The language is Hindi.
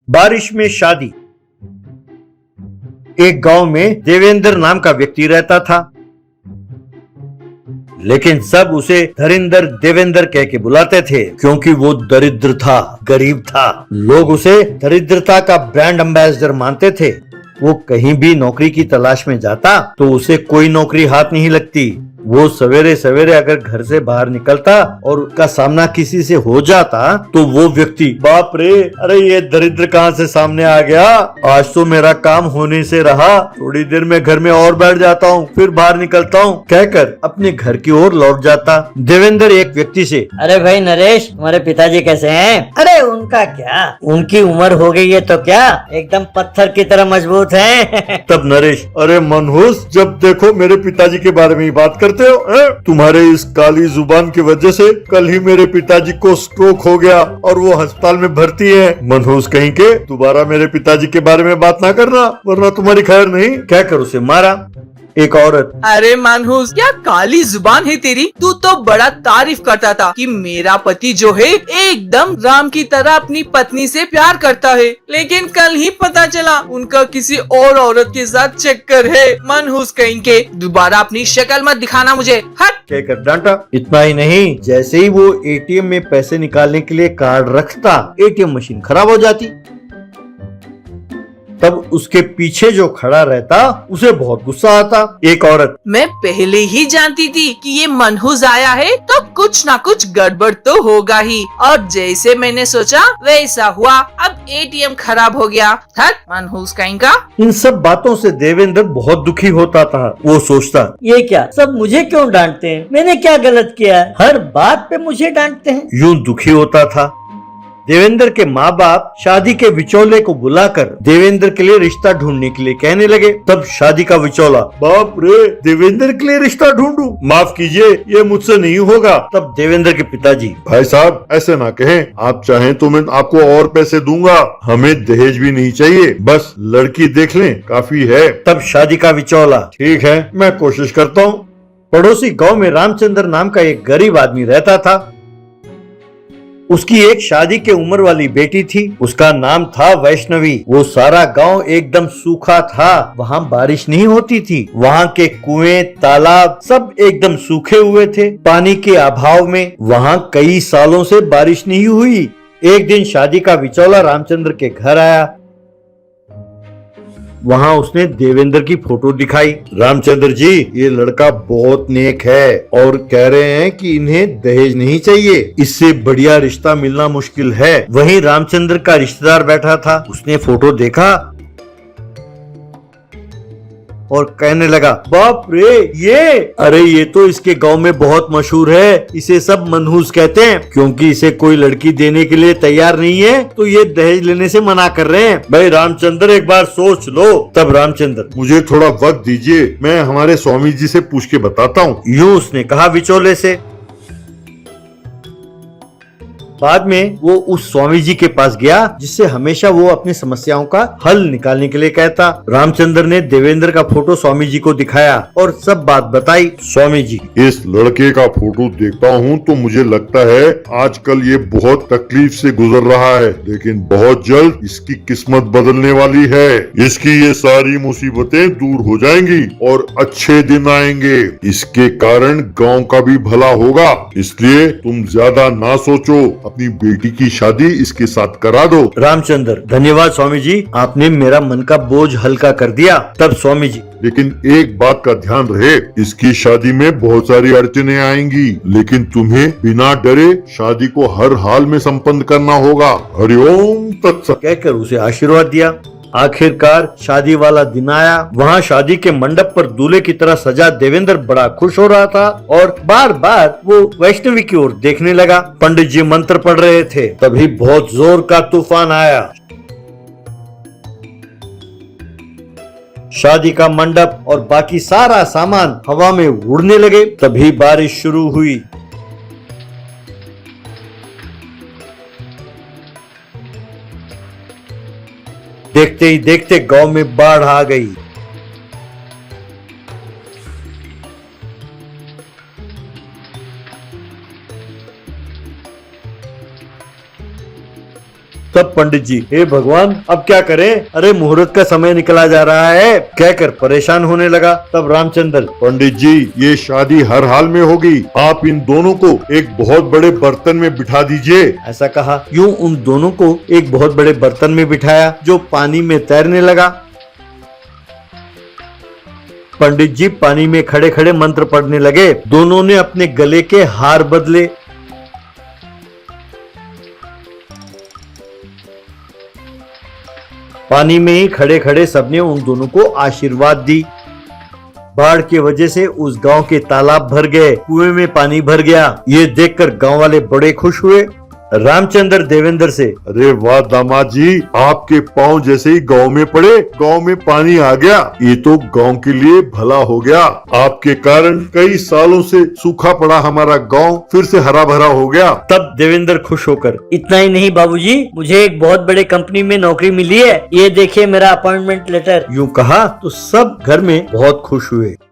बारिश में शादी। एक गांव में देवेंद्र नाम का व्यक्ति रहता था, लेकिन सब उसे धरिंदर देवेंद्र कह के बुलाते थे क्योंकि वो दरिद्र था, गरीब था। लोग उसे दरिद्रता का ब्रांड एम्बेसडर मानते थे। वो कहीं भी नौकरी की तलाश में जाता तो उसे कोई नौकरी हाथ नहीं लगती। वो सवेरे सवेरे अगर घर से बाहर निकलता और उसका सामना किसी से हो जाता तो वो व्यक्ति, बाप रे, अरे ये दरिद्र कहाँ से सामने आ गया, आज तो मेरा काम होने से रहा, थोड़ी देर में घर में और बैठ जाता हूँ, फिर बाहर निकलता हूँ, कहकर अपने घर की ओर लौट जाता। देवेंद्र एक व्यक्ति से, अरे भाई नरेश, तुम्हारे पिताजी कैसे हैं? अरे उनका क्या, उनकी उम्र हो गई है तो क्या, एकदम पत्थर की तरह मजबूत हैं। तब नरेश, अरे मनहूस, जब देखो मेरे पिताजी के बारे में ही बात करते हो। तुम्हारे इस काली जुबान की वजह से कल ही मेरे पिताजी को स्ट्रोक हो गया और वो अस्पताल में भर्ती है। मनहूस कहीं के, दोबारा मेरे पिताजी के बारे में बात ना करना वरना तुम्हारी खैर नहीं, कहकर उसे मारा। एक औरत, अरे मनहूस, क्या काली जुबान है तेरी, तू तो बड़ा तारीफ करता था कि मेरा पति जो है एकदम राम की तरह अपनी पत्नी से प्यार करता है, लेकिन कल ही पता चला उनका किसी और औरत के साथ चक्कर है। मनहूस कहीं के, दोबारा अपनी शक्ल मत दिखाना मुझे, हट, कहकर डांटा। इतना ही नहीं, जैसे ही वो एटीएम में पैसे निकालने के लिए कार्ड रखता, एटीएम मशीन खराब हो जाती। तब उसके पीछे जो खड़ा रहता उसे बहुत गुस्सा आता। एक औरत, मैं पहले ही जानती थी कि ये मनहूस आया है तो कुछ ना कुछ गड़बड़ तो होगा ही, और जैसे मैंने सोचा वैसा हुआ, अब एटीएम खराब हो गया। हट, मनहूस कहीं का। इन सब बातों से देवेंद्र बहुत दुखी होता था। वो सोचता, ये क्या, सब मुझे क्यों डांटते हैं? मैंने क्या गलत किया है? हर बात पे मुझे डांटते हैं। यूं दुखी होता था। देवेंद्र के माँ बाप शादी के विचोले को बुलाकर देवेंद्र के लिए रिश्ता ढूंढने के लिए कहने लगे। तब शादी का विचोला, बाप रे, देवेंद्र के लिए रिश्ता ढूंढूं? माफ कीजिए, ये मुझसे नहीं होगा। तब देवेंद्र के पिताजी, भाई साहब ऐसे ना कहें, आप चाहें तो मैं आपको और पैसे दूंगा, हमें दहेज भी नहीं चाहिए, बस लड़की देख लें काफी है। तब शादी का विचोला, ठीक है, मैं कोशिश करता हूँ। पड़ोसी गांव में रामचंद्र नाम का एक गरीब आदमी रहता था। उसकी एक शादी के उम्र वाली बेटी थी, उसका नाम था वैष्णवी। वो सारा गांव एकदम सूखा था, वहाँ बारिश नहीं होती थी। वहाँ के कुएं, तालाब सब एकदम सूखे हुए थे। पानी के अभाव में वहाँ कई सालों से बारिश नहीं हुई। एक दिन शादी का विचोला रामचंद्र के घर आया। वहाँ उसने देवेंद्र की फोटो दिखाई। रामचंद्र जी, ये लड़का बहुत नेक है और कह रहे हैं कि इन्हें दहेज नहीं चाहिए, इससे बढ़िया रिश्ता मिलना मुश्किल है। वहीं रामचंद्र का रिश्तेदार बैठा था, उसने फोटो देखा और कहने लगा, बाप रे, अरे ये तो इसके गांव में बहुत मशहूर है, इसे सब मनहूस कहते हैं, क्योंकि इसे कोई लड़की देने के लिए तैयार नहीं है तो ये दहेज लेने से मना कर रहे हैं। भाई रामचंद्र, एक बार सोच लो। तब रामचंद्र, मुझे थोड़ा वक्त दीजिए, मैं हमारे स्वामी जी से पूछ के बताता हूँ, यूं उसने कहा विचोले से। बाद में वो उस स्वामी जी के पास गया जिससे हमेशा वो अपनी समस्याओं का हल निकालने के लिए कहता। रामचंद्र ने देवेंद्र का फोटो स्वामी जी को दिखाया और सब बात बताई। स्वामी जी, इस लड़के का फोटो देखता हूँ तो मुझे लगता है आजकल ये बहुत तकलीफ से गुजर रहा है, लेकिन बहुत जल्द इसकी किस्मत बदलने वाली है। इसकी ये सारी मुसीबतें दूर हो जाएंगी और अच्छे दिन आएंगे। इसके कारण गांव का भी भला होगा, इसलिए तुम ज्यादा ना सोचो, अपनी बेटी की शादी इसके साथ करा दो। रामचंद्र, धन्यवाद स्वामी जी, आपने मेरा मन का बोझ हल्का कर दिया। तब स्वामी जी, लेकिन एक बात का ध्यान रहे, इसकी शादी में बहुत सारी अड़चने आएंगी, लेकिन तुम्हें बिना डरे शादी को हर हाल में संपन्न करना होगा। हरिओम तत्सत, कहकर उसे आशीर्वाद दिया। आखिरकार शादी वाला दिन आया। वहाँ शादी के मंडप पर दूल्हे की तरह सजा देवेंद्र बड़ा खुश हो रहा था और बार बार वो वैष्णवी की ओर देखने लगा। पंडित जी मंत्र पढ़ रहे थे, तभी बहुत जोर का तूफान आया। शादी का मंडप और बाकी सारा सामान हवा में उड़ने लगे। तभी बारिश शुरू हुई। देखते ही देखते गांव में बाढ़ आ गई। तब पंडित जी, हे भगवान अब क्या करें, अरे मुहूर्त का समय निकला जा रहा है, कहकर परेशान होने लगा। तब रामचंद्र, पंडित जी ये शादी हर हाल में होगी, आप इन दोनों को एक बहुत बड़े बर्तन में बिठा दीजिए। ऐसा कहा। यूं उन दोनों को एक बहुत बड़े बर्तन में बिठाया जो पानी में तैरने लगा। पंडित जी पानी में खड़े खड़े मंत्र पढ़ने लगे। दोनों ने अपने गले के हार बदले। पानी में ही खड़े खड़े सबने उन दोनों को आशीर्वाद दी। बाढ़ की वजह से उस गांव के तालाब भर गए, कुएं में पानी भर गया। ये देखकर गांव वाले बड़े खुश हुए। रामचंद्र देवेंद्र से, अरे वाह दामाद जी, आपके पाँव जैसे ही गांव में पड़े, गांव में पानी आ गया। ये तो गांव के लिए भला हो गया। आपके कारण कई सालों से सूखा पड़ा हमारा गांव फिर से हरा भरा हो गया। तब देवेंद्र खुश होकर, इतना ही नहीं बाबूजी, मुझे एक बहुत बड़े कंपनी में नौकरी मिली है, ये देखिए मेरा अपॉइंटमेंट लेटर। यूं कहा तो सब घर में बहुत खुश हुए।